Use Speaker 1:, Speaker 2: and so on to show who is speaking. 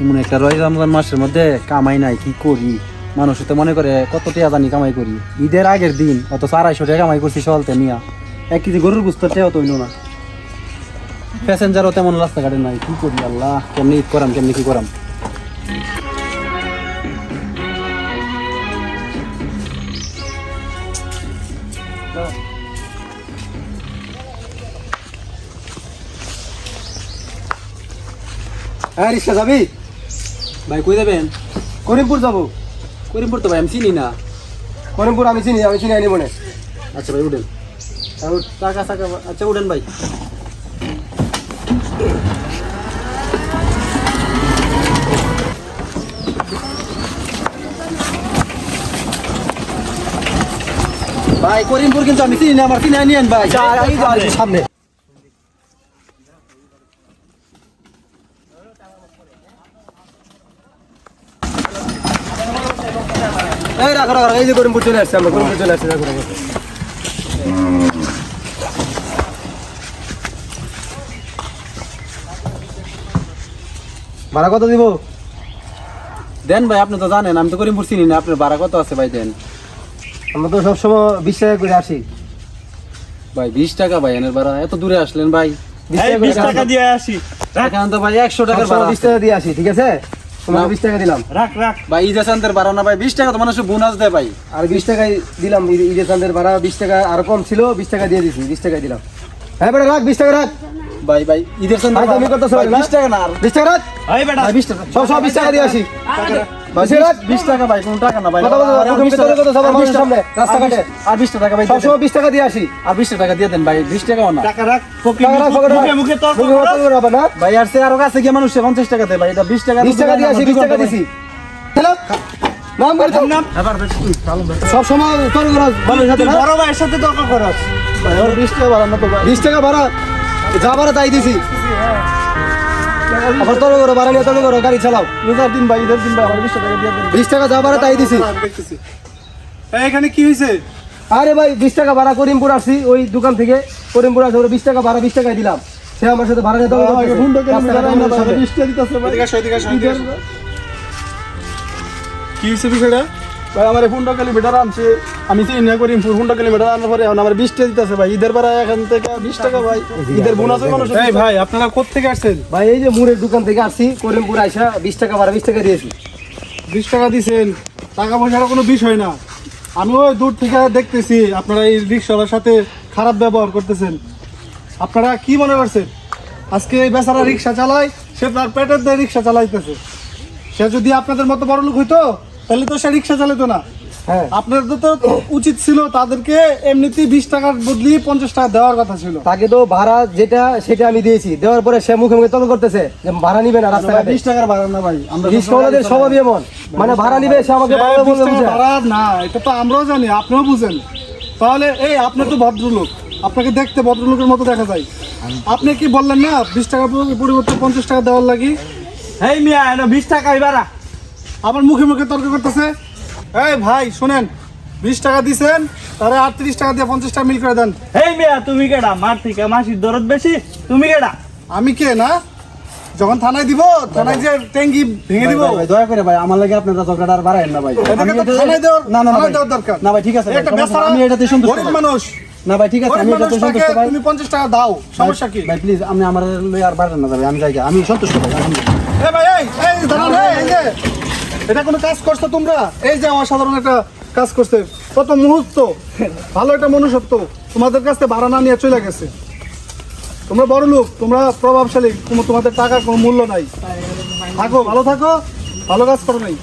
Speaker 1: এমন একটা রমজান মাসের মধ্যে কামাই নাই, কি করি? মানুষ তো মনে করে কত টাকা জানি কামাই করি, ঈদের আগের দিন অত 250 টাকা কামাই করছি সলতে নিয়া। 1 কেজি গরুর গোস্ত টেও তো হইল না, প্যাসেঞ্জারও তেমন রাস্তাঘাটে নাই। কি করি আল্লাহ, কেমনি ঈদ করাম, কেমনি কি করাম?
Speaker 2: হ্যাঁ, রিক্সা যাবি?
Speaker 1: ভাই কই যাবেন?
Speaker 2: করিমপুর যাবো।
Speaker 1: করিমপুর তো ভাই আমি চিনি না।
Speaker 2: করিমপুর আমি চিনি আনি মনে।
Speaker 1: আচ্ছা ভাই উঠেন, টাকা টাকা আচ্ছা উঠেন ভাই। ভাই করিমপুর কিন্তু আমি চিনি না, আমার চিনি নিয়েন ভাই।
Speaker 2: সামনে এই রাখো রাখো, এই যে করিমপুর চলে আসছে, আমরা করিমপুর চলে আসছি। রাখো রাখো। ভাড়া কত দিব?
Speaker 1: দেন ভাই, আপনি তো জানেন আমি তো করিমপুর চিনি না, আপনার ভাড়া কত আছে ভাই দেন।
Speaker 2: আমরা তো সবসময় 20 টাকা করে আসি।
Speaker 1: ভাই 20 টাকা ভাই এনের ভাড়া, এত দূরে আসলেন ভাই।
Speaker 2: 20 টাকা
Speaker 3: দিয়ে আসি।
Speaker 1: এখানে তো ভাই 100 টাকার ভাড়া
Speaker 2: 20 টাকা দিয়ে আসি, ঠিক আছে? তোমাকে 20 টাকা দিলাম।
Speaker 3: রাখ রাখ
Speaker 1: ভাই। ঈদ আসান্তের ভাড়া না ভাই, 20 টাকা তো মানুষ বোনাস দেয় ভাই।
Speaker 2: আর 20 টাকাই দিলাম, ঈদের চাঁদের ভাড়া 20 টাকা আর কম ছিল, 20 টাকা দিয়ে দিছি, 20 টাকা দিলাম। হ্যাঁ বেটা রাখ, 20 টাকা রাখ।
Speaker 1: ভাই ভাই ঈদের চাঁদের
Speaker 2: ভাই, তুমি করতেছো না?
Speaker 1: 20 টাকা না, আর
Speaker 2: 20 টাকা রাখ।
Speaker 3: এই বেটা
Speaker 1: ভাই 20 টাকা।
Speaker 2: সব 20 টাকা দিয়ে আসি।
Speaker 1: ভাই 20 টাকা ভাই, কোনো টাকা না ভাই।
Speaker 2: কথা বলো,
Speaker 1: আর
Speaker 2: 20 টাকা কত সবার মানুষের সামনে রাস্তাঘাটে।
Speaker 1: আর 20 টাকা ভাই
Speaker 2: সব
Speaker 1: দিয়ে দেন।
Speaker 2: 20 টাকা দিয়ে আসি।
Speaker 1: আর 20 টাকা দিয়ে দেন ভাই, 20 টাকাও না
Speaker 3: টাকা রাখ।
Speaker 2: টাকা রাখ, পকেটে রাখ।
Speaker 3: মুখে মুখে তর্ক
Speaker 2: মুখে
Speaker 3: করো।
Speaker 2: তর্ক হবে না।
Speaker 1: ভাই। আর সে আরো কাছে গিয়ে মানুষ 50 টাকা দেয় ভাই, এটা 20 টাকা
Speaker 2: 20 টাকা দিয়ে আসি, 20 টাকা দিছি। হ্যালো, নাম করে দাও।
Speaker 3: নাম।
Speaker 2: সব সময় তর্ক করো মানুষের সাথে
Speaker 3: তুই
Speaker 2: না?
Speaker 3: বড় ভাইয়ের সাথে তর্ক করস।
Speaker 1: ভাই আর 20 টাকা ভাড়া না তো ভাই।
Speaker 2: 20 টাকা ভাড়া যা ভাড়া তাই দিছি। আবার তর্ক করো, ভাড়া নিয়ে তর্ক করো, গাড়ি চালাও।
Speaker 1: ঈদের দিন ভাই, ঈদের দিন ভাই আমার 20 টাকা দিয়ে দেন।
Speaker 2: 20 টাকা যা ভাড়া তাই দিছি।
Speaker 3: এখানে কি হয়েছে?
Speaker 2: আরে ভাই 20 টাকা ভাড়া করিমপুর আসছি, ওই দোকান থেকে করিমপুর আসছি, ওরা 20 টাকা ভাড়া 20 টাকায় দিলাম। সে আমার সাথে ভাড়া নিয়ে তর্ক করতেছে। রাস্তাঘাটে।
Speaker 1: 20 টাকা দিতেছে ভাই।
Speaker 3: কি হয়েছে বিষয়টা?
Speaker 1: ভাই আমার 15 কিলোমিটার আনছে, আমি চিনি না করিমপুর। 15 কিলোমিটার আনার পরে এখন আমার 20 টাকা দিতেছে ভাই। ঈদের ভাড়া এখান থেকে 20 টাকা ভাই, ঈদের বোনাস মানুষ।
Speaker 3: এই ভাই আপনারা কোথা থেকে আসছেন?
Speaker 2: ভাই এই যে মুড়ের দোকান থেকে আসছি, করিমপুর আইসা 20 টাকা ভাড়া 20 টাকা দিয়েছি।
Speaker 3: 20 টাকা দিছেন, টাকা পয়সার কোনো বিষয় না। আমি ওই দূর থেকে দেখতেছি আপনারা এই রিক্সাওয়ালার সাথে খারাপ ব্যবহার করতেছেন। আপনারা কি মনে করছেন আজকে এই বেচারা রিক্সা চালায়, সে তার পেটের দিয়ে রিক্সা চালাইতেছে। সে যদি আপনাদের মতো বড় লোক হইতো তাহলে তো সে রিক্সা চালাতো না।
Speaker 2: হ্যাঁ,
Speaker 3: আপনাদের তো উচিত ছিল তাদেরকে এমনিতেই 20 টাকার বদলি 50 টাকা দেওয়ার কথা ছিল।
Speaker 2: তাকে তো ভাড়া যেটা সেটা আমি দিয়েছি, দেওয়ার পরে সে মুখে মুখে তর্ক করতেছে যে ভাড়া নিবে না রাস্তাঘাটে।
Speaker 1: 20 টাকার ভাড়া না ভাই, আমরা
Speaker 2: রিক্সাওয়ালাদের স্বভাবই এমন, মানে ভাড়া নিবে সে আমাকে ভাড়া
Speaker 3: 20
Speaker 2: বলবে
Speaker 3: টাকা
Speaker 2: বুঝে।
Speaker 3: ভাড়া না, এটা তো আমরাও জানি, আপনিও বুঝেন। তাহলে এই আপনি তো ভদ্রলোক, আপনাকে দেখতে ভদ্রলোকের মতো দেখা যায়। আপনি কি বললেন না 20 টাকা পরিবর্তে 50 টাকা দেওয়ার লাগি?
Speaker 4: এই মিয়া এটা 20 টাকাই বাড়া।
Speaker 3: আবার মুখে মুখে তর্ক করতেছে। এই ভাই শুনেন, 20 টাকা দিছেন, তাহলে 38 টাকা দিয়ে 50 টাকা মিল করে দেন।
Speaker 4: এই মিয়া তুমি কেডা? মার থেকে মাসির দরদ বেশি, তুমি কেডা?
Speaker 3: আমি কে না, যখন থানায় দিব, থানায় যে ট্যাঙ্কি ভেঙে দিব।
Speaker 1: ভাই দয়া করে ভাই আমার লাগে আপনারা ঝগড়াটা আর বাড়ায়েন না ভাই।
Speaker 3: এটাকে তো
Speaker 1: এটা-
Speaker 3: থানায় দেওয়ার
Speaker 1: না না না
Speaker 3: থানায়
Speaker 1: ভাই।
Speaker 3: দেওয়ার দরকার।
Speaker 1: না ভাই ঠিক আছে ভাই,
Speaker 3: একটা
Speaker 1: সমস্যা
Speaker 3: বেচারা
Speaker 1: নাই, আমি এটাতে সন্তুষ্ট
Speaker 3: গরিব
Speaker 1: ভাই।
Speaker 3: মানুষ,
Speaker 1: না ভাই ঠিক আছে,
Speaker 3: গরিব
Speaker 1: আমি এটাতে
Speaker 3: মানুষটাকে
Speaker 1: সন্তুষ্ট ভাই।
Speaker 3: তুমি 50 টাকা দাও, সমস্যা কি?
Speaker 1: ভাই প্লিজ আপনি আমার লই আর বাড়ান না ভাই, আমি যাই, আমি সন্তুষ্ট ভাই আলহামদুলিল্লাহ।
Speaker 3: এই ভাই এই দাঁড়ান, এই যে এটা কোনো কাজ করছো তোমরা? এই যে অসাধারণ একটা কাজ করছে, কত মুহূর্ত, ভালো একটা মনুষ্যত্ব, তোমাদের কাছ থেকে ভাড়া না নিয়ে চলে গেছে। তোমরা বড় লোক, তোমরা প্রভাবশালী, তোমাদের টাকার কোনো মূল্য নাই। থাকো, ভালো থাকো, ভালো কাজ করো নাই।